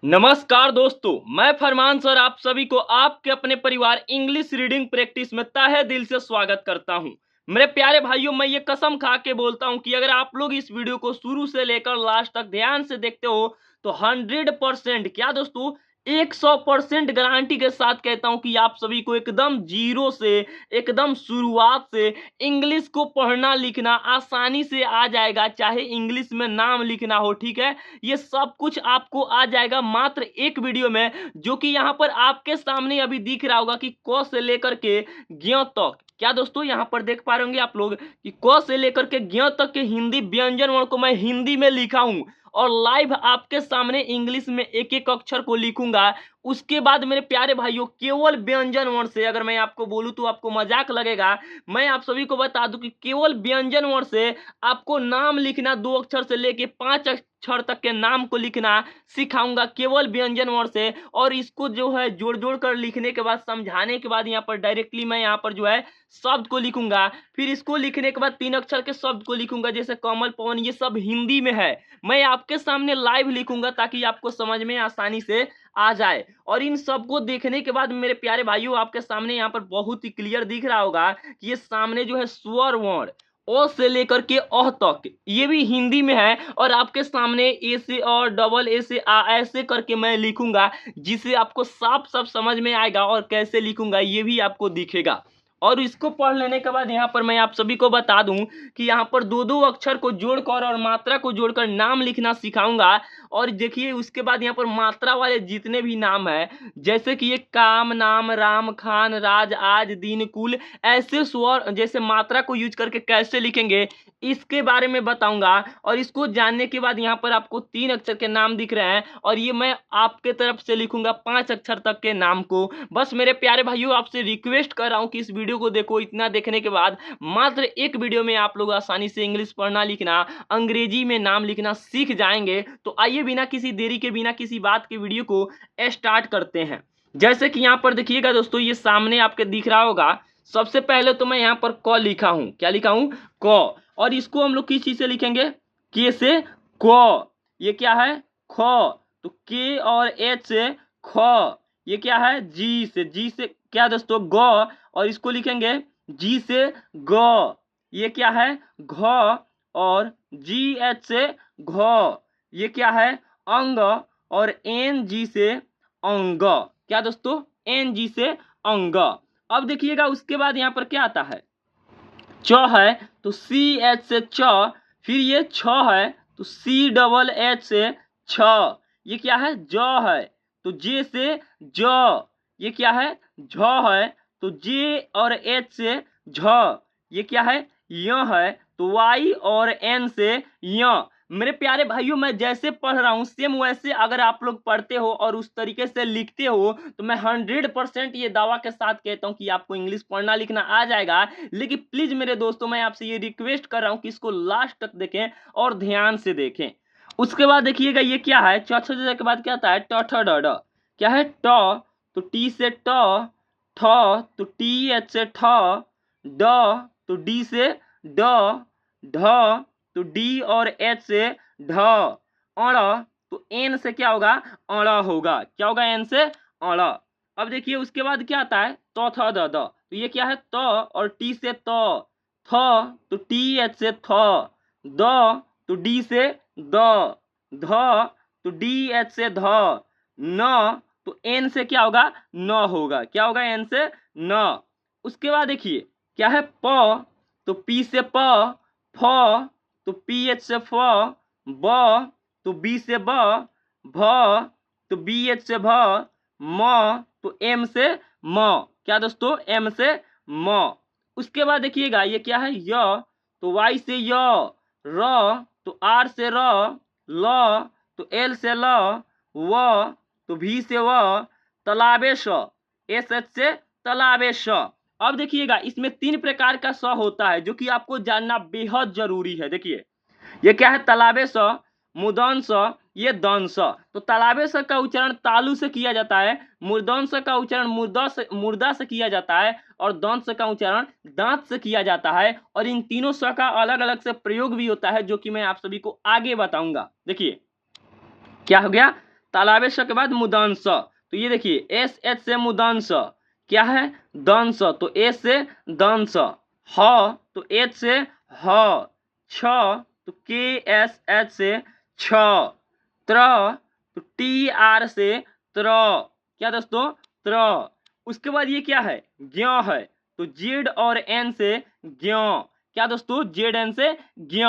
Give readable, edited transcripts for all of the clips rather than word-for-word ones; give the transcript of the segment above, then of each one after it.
नमस्कार दोस्तों, मैं फरमान सर आप सभी को आपके अपने परिवार इंग्लिश रीडिंग प्रैक्टिस में तहे दिल से स्वागत करता हूं। मेरे प्यारे भाइयों, मैं ये कसम खा के बोलता हूं कि अगर आप लोग इस वीडियो को शुरू से लेकर लास्ट तक ध्यान से देखते हो तो 100% क्या दोस्तों 100% गारंटी के साथ कहता हूं कि आप सभी को एकदम जीरो से एकदम शुरुआत से इंग्लिश को पढ़ना लिखना आसानी से आ जाएगा। चाहे इंग्लिश में नाम लिखना हो, ठीक है, ये सब कुछ आपको आ जाएगा मात्र एक वीडियो में, जो कि यहाँ पर आपके सामने अभी दिख रहा होगा कि क से लेकर के ज्ञ तक। क्या दोस्तों यहाँ पर देख पा रहे होंगे आप लोग कि क से लेकर के ज्ञ तक के हिंदी व्यंजन वर्ण को मैं हिंदी में लिखा हूं और लाइव आपके सामने इंग्लिश में एक एक अक्षर को लिखूंगा। उसके बाद मेरे प्यारे भाइयों केवल व्यंजन वर्ण से, अगर मैं आपको बोलूं तो आपको मजाक लगेगा, मैं आप सभी को बता दूं कि केवल व्यंजन वर्ण से आपको नाम लिखना 2 अक्षर से लेके 5 अक्षर तक के नाम को लिखना सिखाऊंगा केवल व्यंजन वर्ण से। और इसको जो है जोड़ जोड़ कर लिखने के बाद, समझाने के बाद, यहाँ पर डायरेक्टली मैं यहाँ पर जो है शब्द को लिखूंगा। फिर इसको लिखने के बाद 3 अक्षर के शब्द को लिखूंगा, जैसे कमल, पवन, ये सब हिंदी में है। मैं आपके सामने लाइव लिखूंगा ताकि आपको समझ में आसानी से आ जाए। और इन सबको देखने के बाद मेरे प्यारे भाइयों आपके सामने यहाँ पर बहुत ही क्लियर दिख रहा होगा कि ये सामने जो है स्वर वर्ण ओ से लेकर के अह तक ये भी हिंदी में है। और आपके सामने ए से और डबल ए से आ ऐसे करके मैं लिखूंगा, जिसे आपको साफ साफ समझ में आएगा और कैसे लिखूंगा ये भी आपको दिखेगा। और इसको पढ़ लेने के बाद यहाँ पर मैं आप सभी को बता दूं कि यहाँ पर 2-2 अक्षर को जोड़कर और मात्रा को जोड़कर नाम लिखना सिखाऊंगा। और देखिए उसके बाद यहाँ पर मात्रा वाले जितने भी नाम है, जैसे कि ये काम, नाम, राम, खान, राज, आज, दिन, कुल, ऐसे स्वर जैसे मात्रा को यूज करके कैसे लिखेंगे इसके बारे में बताऊंगा। और इसको जानने के बाद यहाँ पर आपको 3 अक्षर के नाम दिख रहे हैं और ये मैं आपके तरफ से लिखूंगा 5 अक्षर तक के नाम को। बस मेरे प्यारे भाइयों आपसे रिक्वेस्ट कर रहा हूँ कि इस वीडियो को देखो। इतना देखने के बाद मात्र एक वीडियो में आप लोग आसानी से इंग्लिश पढ़ना लिखना, अंग्रेजी में नाम लिखना सीख जाएंगे। तो आइए बिना किसी देरी के, बिना किसी बात के वीडियो को स्टार्ट करते हैं। जैसे कि यहाँ पर देखिएगा दोस्तों, ये सामने आपके दिख रहा होगा। सबसे पहले तो मैं यहाँ पर क लिखा हूं। क्या लिखा हूं? क। और इसको हम लोग किस चीज से लिखेंगे? के से क। ये क्या है? ख। तो के और एच से ख। ये क्या है? जी से। जी से क्या दोस्तों? ग। और इसको लिखेंगे जी से ग। ये क्या है? घ। और जी एच से घ। ये क्या है? अंग। और एन जी से अंग। क्या दोस्तों? एन जी से अंग। अब देखिएगा उसके बाद यहाँ पर क्या आता है? च है तो सी एच से च। फिर ये छ है तो सी डबल एच से छ। ये क्या है? ज है तो जे से ज। ये क्या है? झ है तो जे और एच से झ। ये क्या है? य है तो वाई और एन से य। मेरे प्यारे भाइयों मैं जैसे पढ़ रहा हूं सेम वैसे अगर आप लोग पढ़ते हो और उस तरीके से लिखते हो तो मैं 100% ये दावा के साथ कहता हूं कि आपको इंग्लिश पढ़ना लिखना आ जाएगा। लेकिन प्लीज मेरे दोस्तों मैं आपसे ये रिक्वेस्ट कर रहा हूं कि इसको लास्ट तक देखें और ध्यान से देखें। उसके बाद देखिएगा ये क्या है? चौथा के बाद क्या आता है? ट ठ ड ढ। क्या है? ट तो टी से ट। ठ तो टी एच से ठ। ड तो डी से ड। ढ तो डी और एच से ढ। अड़ तो एन से क्या होगा? अड़ होगा। क्या होगा? एन से अड़। अब देखिए उसके बाद क्या आता है? त थ द द। तो ये क्या है? त और टी से त। थ तो टी एच से थ। द तो डी से द। ध तो डी एच से ध। न तो एन से क्या होगा? न होगा। क्या होगा? एन से न। उसके बाद देखिए क्या है? प तो पी से प। फ तो पी एच से फ। ब तो बी से ब। भ तो बी एच से भ। म तो एम से म। क्या दोस्तों? एम से म। उसके बाद देखिएगा ये क्या है? य तो वाई से य। र तो आर से र। ल तो एल से ल। व तो भी से व। तलाबे श। एस एच से तलाबे श। अब देखिएगा इसमें 3 प्रकार का स होता है जो कि आपको जानना बेहद जरूरी है। देखिए ये क्या है? तालाबे स, मुदन स, ये दन स। तो तालाबे स का उच्चारण तालु से किया जाता है, मुर्दन स का उच्चारण मुर्दा से किया जाता है और दन स का उच्चारण दांत से किया जाता है। और इन तीनों स का अलग अलग से प्रयोग भी होता है जो कि मैं आप सभी को आगे बताऊंगा। देखिए क्या हो गया? तालाबे स के बाद मुदंस, तो ये देखिए एस एच से मुदंस, क्या है दंस, तो एस से दंस, ह तो एच से ह, छ तो के एस एच से छ, त्र तो टी आर से त्र, क्या दोस्तों त्र। उसके बाद ये क्या है ज्ञ है, तो जेड और एन से ज्ञ, क्या दोस्तों जेड एन से ज्ञ।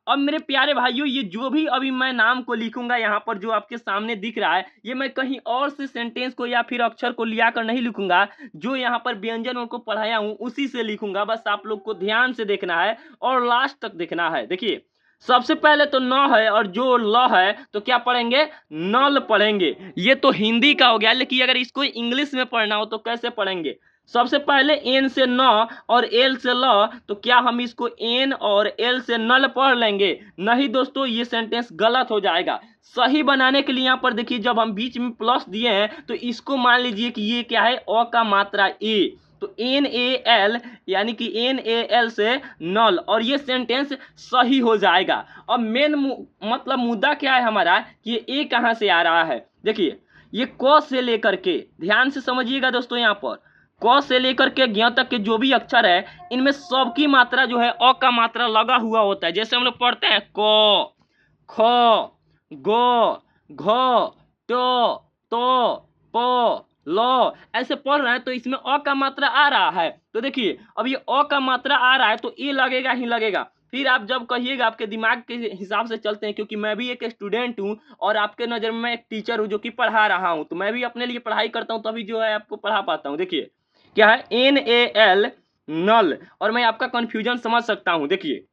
अब मेरे प्यारे भाइयों ये जो भी अभी मैं नाम को लिखूंगा यहाँ पर जो आपके सामने दिख रहा है, ये मैं कहीं और से सेंटेंस को या फिर अक्षर को लिया कर नहीं लिखूंगा, जो यहाँ पर व्यंजन उनको पढ़ाया हूँ उसी से लिखूंगा। बस आप लोग को ध्यान से देखना है और लास्ट तक देखना है। देखिए सबसे पहले तो न है और जो ल है तो क्या पढ़ेंगे नल पढ़ेंगे, ये तो हिंदी का हो गया। लेकिन अगर इसको इंग्लिश में पढ़ना हो तो कैसे पढ़ेंगे, सबसे पहले एन से न और एल से ल, तो क्या हम इसको एन और एल से नल पढ़ लेंगे? नहीं दोस्तों, ये सेंटेंस गलत हो जाएगा। सही बनाने के लिए यहाँ पर देखिए जब हम बीच में प्लस दिए हैं तो इसको मान लीजिए कि ये क्या है अ का मात्रा ए, तो एन ए एल यानी कि एन ए एल से नल, और ये सेंटेंस सही हो जाएगा। अब मेन मतलब मुद्दा क्या है हमारा कि ये ए कहाँ से आ रहा है। देखिए ये क से लेकर के, ध्यान से समझिएगा दोस्तों, यहाँ पर क से लेकर के ज्ञ तक के जो भी अक्षर है इनमें सबकी मात्रा जो है अ का मात्रा लगा हुआ होता है। जैसे हम लोग पढ़ते हैं क, ख, ग, घ, ट, त, प, ल, ऐसे पढ़ रहे हैं तो इसमें अ का मात्रा आ रहा है। तो देखिए अब ये अ का मात्रा आ रहा है तो ए लगेगा ही लगेगा। फिर आप जब कहिएगा, आपके दिमाग के हिसाब से चलते हैं, क्योंकि मैं भी एक स्टूडेंट हूँ और आपके नज़र में मैं एक टीचर हूँ जो कि पढ़ा रहा हूँ, तो मैं भी अपने लिए पढ़ाई करता हूँ तभी जो है आपको पढ़ा पाता हूँ। देखिए क्या है एन ए एल नल, और मैं आपका कंफ्यूजन समझ सकता हूँ। देखिए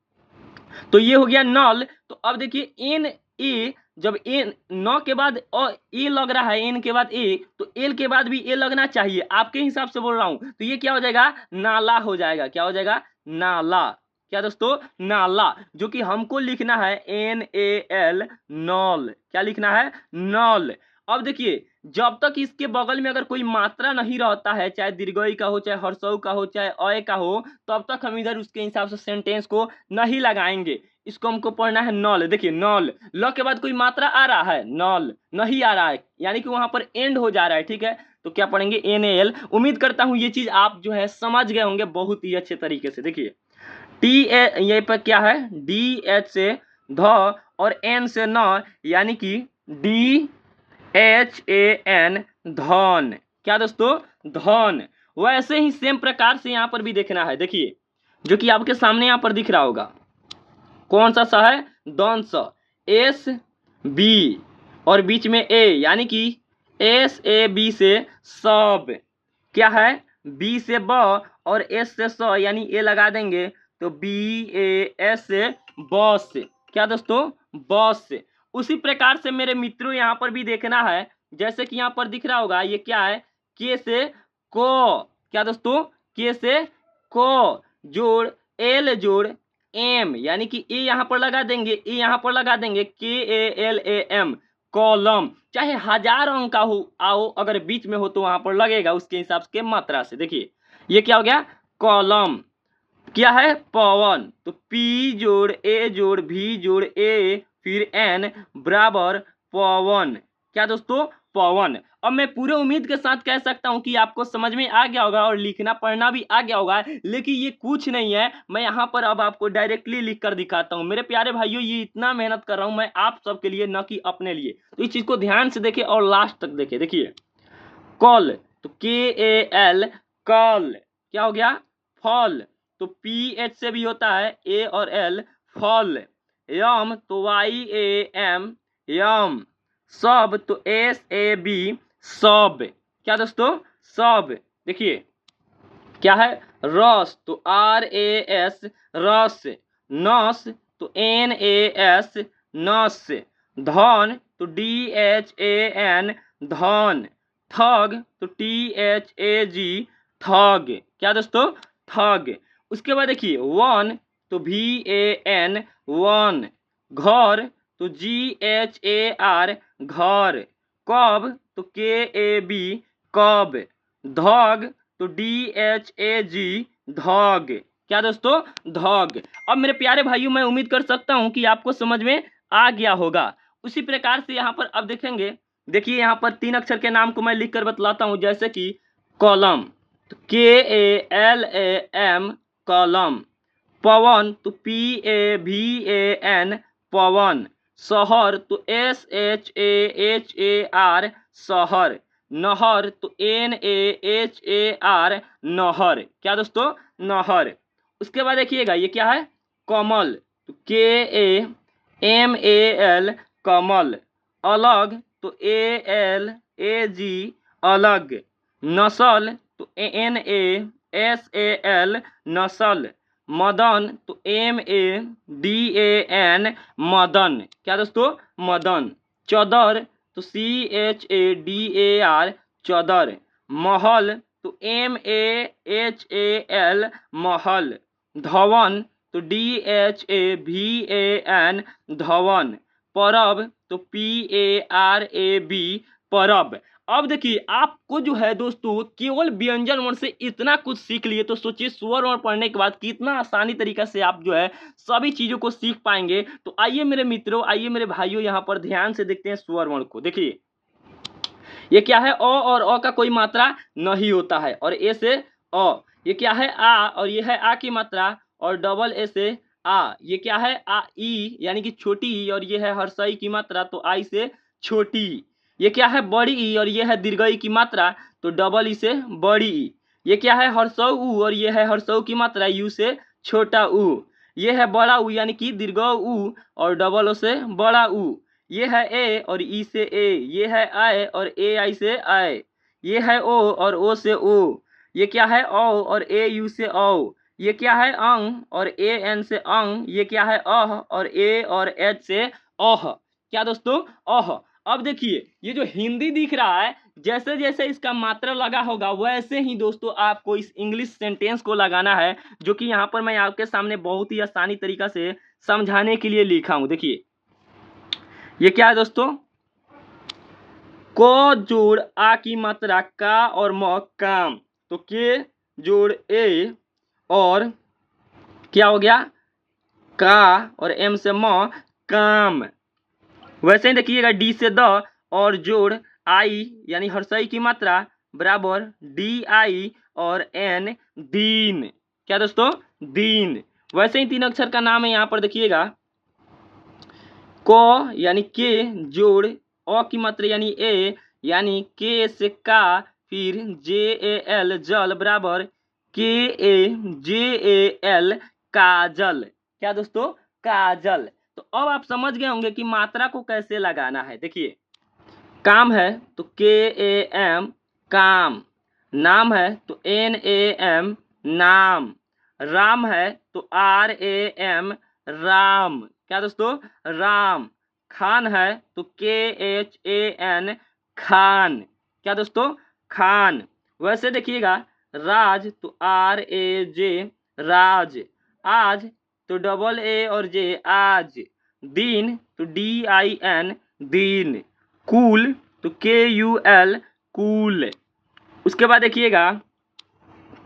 तो ये हो गया नल। तो अब देखिए एन ए, जब एन न के बाद ए लग रहा है, एन के बाद ए, तो एल के बाद भी ए लगना चाहिए, आपके हिसाब से बोल रहा हूं। तो ये क्या हो जाएगा नाला हो जाएगा, क्या हो जाएगा नाला, क्या दोस्तों नाला, जो कि हमको लिखना है एन ए एल नॉल, क्या लिखना है नॉल। अब देखिए जब तक इसके बगल में अगर कोई मात्रा नहीं रहता है, चाहे दीर्घई का हो, चाहे हर्षऊ का हो, चाहे अय का हो, तब तक हम इधर उसके हिसाब से सेंटेंस को नहीं लगाएंगे। इसको हमको पढ़ना है नॉल। देखिए नॉल, ल के बाद कोई मात्रा आ रहा है, नॉल नहीं आ रहा है, यानी कि वहां पर एंड हो जा रहा है, ठीक है। तो क्या पढ़ेंगे एन ए एल। उम्मीद करता हूं ये चीज आप जो है समझ गए होंगे बहुत ही अच्छे तरीके से। देखिए टी ए, ये पर क्या है डी एच से ध और एन से न, यानी कि डी एच ए एन धन, क्या दोस्तों धन। वैसे ही सेम प्रकार से यहाँ पर भी देखना है। देखिए जो कि आपके सामने यहाँ पर दिख रहा होगा, कौन सा है दंस, एस बी और बीच में ए, यानी कि एस ए बी से सब, क्या है बी से ब और एस से स, यानी ए लगा देंगे तो बी ए एस से बस, क्या दोस्तों बस। उसी प्रकार से मेरे मित्रों यहाँ पर भी देखना है, जैसे कि यहाँ पर दिख रहा होगा ये क्या है के से को, क्या दोस्तों के से को जोड़ एल जोड़ एम, यानी कि ए यहाँ पर लगा देंगे, ए यहाँ पर लगा देंगे के A L A M column. चाहे 1000 अंक का हो आओ, अगर बीच में हो तो वहां पर लगेगा उसके हिसाब के मात्रा से। देखिए ये क्या हो गया कॉलम, क्या है पवन, तो पी जोड़ ए जोड़ भी जोड़ ए फिर एन बराबर पवन, क्या दोस्तों पवन। अब मैं पूरे उम्मीद के साथ कह सकता हूं कि आपको समझ में आ गया होगा और लिखना पढ़ना भी आ गया होगा, लेकिन ये कुछ नहीं है। मैं यहाँ पर अब आपको डायरेक्टली लिख कर दिखाता हूँ। मेरे प्यारे भाइयों ये इतना मेहनत कर रहा हूँ मैं आप सबके लिए, न कि अपने लिए, तो इस चीज को ध्यान से देखें और लास्ट तक देखें। देखिए कॉल, तो के ए एल कॉल, क्या हो गया फॉल, तो पी एच से भी होता है ए और एल फॉल। यम, तो वाई ए एम यम। सब, तो एस ए बी सब, क्या दोस्तों सब। देखिए क्या है रस, तो आर ए एस रस। नस, तो एन ए एस नस। धन, तो डी एच ए एन धन। ठग, तो टी एच ए जी ठग, क्या दोस्तों ठग। उसके बाद देखिए वन, तो भी ए एन वन। घर, तो जी एच ए आर घर। कब, तो के ए बी कब। धग, तो डी एच ए जी धग, क्या दोस्तों धग। अब मेरे प्यारे भाइयों मैं उम्मीद कर सकता हूं कि आपको समझ में आ गया होगा। उसी प्रकार से यहाँ पर अब देखेंगे देखिए यहाँ पर 3 अक्षर के नाम को मैं लिख कर बतलाता हूँ, जैसे कि कॉलम तो KALAM कॉलम, पवन तो PAVAN पवन, शहर तो SHAHAR शहर, नहर तो NAHAR नहर। क्या दोस्तों? नहर। उसके बाद देखिएगा ये क्या है? कमल तो KAMAL कमल, अलग तो ALAG अलग, नस्ल तो NASAL नस्ल, मदन तो MADAN मदन। क्या दोस्तों? मदन। चदर तो CHADAR चदर, महल तो MAHAL महल, धवन तो DHAVAN धवन, परब तो PARAB परब। अब देखिए आपको जो है दोस्तों केवल व्यंजन वर्ण से इतना कुछ सीख लिए, तो सोचिए स्वर वर्ण पढ़ने के बाद कितना आसानी तरीका से आप जो है सभी चीजों को सीख पाएंगे। तो आइए मेरे मित्रों, आइए मेरे भाइयों, यहाँ पर ध्यान से देखते हैं स्वर वर्ण को। देखिए ये क्या है? अ और अ का कोई मात्रा नहीं होता है, और ए से अ। ये क्या है? आ, और ये है आ की मात्रा, और डबल ए से आ। ये क्या है? आ ई यानी कि छोटी ई, और ये है हर्षई की मात्रा, तो आई से छोटी। ये क्या है? बड़ी ई, और ये है दीर्घई की मात्रा, तो डबल ई से बड़ी ई। ये क्या है? हर्षौ ऊ, और ये है हर्षौ की मात्रा, यू से छोटा ऊ। ये है बड़ा ऊ यानी कि दीर्घ ऊ, और डबल ओ से बड़ा ऊ। ये है ए, और ई से ए। ये है आय, और ए आई से आय। ये है ओ, और ओ से ओ। ये क्या है? औ, और ए यू से औ। ये क्या है? अंग, और ए एन से अंग। ये क्या है? अह, और ए और एच से अह। क्या दोस्तों? अह। अब देखिए ये जो हिंदी दिख रहा है, जैसे जैसे इसका मात्रा लगा होगा वैसे ही दोस्तों आपको इस इंग्लिश सेंटेंस को लगाना है, जो कि यहाँ पर मैं आपके सामने बहुत ही आसानी तरीका से समझाने के लिए लिखा हूँ। देखिए ये क्या है दोस्तों? को जोड़ आ की मात्रा का और म काम, तो के जोड़ ए, और क्या हो गया? का, और एम से म काम। वैसे ही देखिएगा डी से द, और जोड़ आई यानी हर्षई की मात्रा बराबर DI, और एन दीन। क्या दोस्तों? दीन। वैसे ही 3 अक्षर का नाम है, यहाँ पर देखिएगा को यानी के जोड़ अ की मात्रा यानी ए, यानी के से का, फिर JAL जल बराबर KAJAL काजल। क्या दोस्तों? काजल। तो अब आप समझ गए होंगे कि मात्रा को कैसे लगाना है। देखिए काम है तो KAM काम, नाम है तो NAM नाम, राम है तो RAM राम। क्या दोस्तों? राम। खान है तो KHAN खान। क्या दोस्तों? खान। वैसे देखिएगा राज तो RAJ राज, आज तो डबल A और J आज, दिन तो DIN दिन, कूल तो KUL कूल। उसके बाद देखिएगा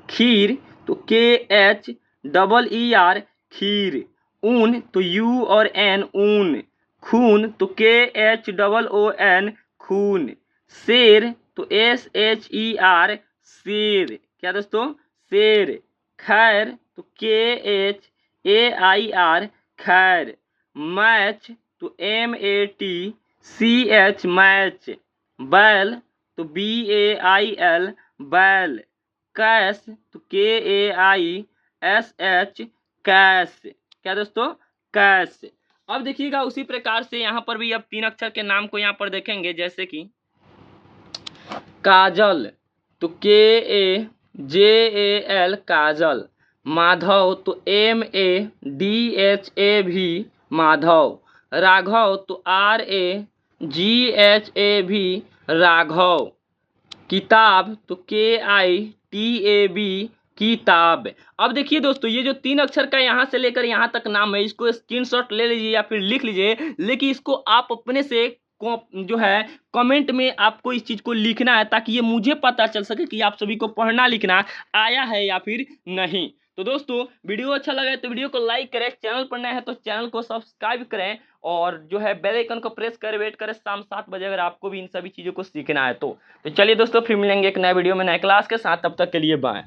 खीर तो KHEER खीर, ऊन तो U और N ऊन, खून तो KHOON खून, शेर तो SHER शेर। क्या दोस्तों? शेर। खैर तो KHAIR खैर, मैच तो MATCH मैच, बैल तो BAIL बैल, कैश तो KAISH कैश। क्या दोस्तों? कैश। अब देखिएगा उसी प्रकार से यहाँ पर भी अब 3 अक्षर के नाम को यहाँ पर देखेंगे, जैसे कि काजल तो KAJAL काजल, माधव तो MADHAV माधव, राघव तो RAGHAV राघव, किताब तो KITAB किताब। अब देखिए दोस्तों ये जो 3 अक्षर का यहाँ से लेकर यहाँ तक नाम है, इसको स्क्रीनशॉट ले लीजिए या फिर लिख लीजिए, लेकिन इसको आप अपने से जो है कमेंट में आपको इस चीज को लिखना है, ताकि ये मुझे पता चल सके कि आप सभी को पढ़ना लिखना आया है या फिर नहीं। तो दोस्तों वीडियो अच्छा लगा है तो वीडियो को लाइक करें, चैनल पर नए हैं तो चैनल को सब्सक्राइब करें और जो है बेल आइकन को प्रेस कर वेट करें शाम 7 बजे अगर आपको भी इन सभी चीज़ों को सीखना है तो चलिए दोस्तों फिर मिलेंगे एक नए वीडियो में नए क्लास के साथ, तब तक के लिए बाय।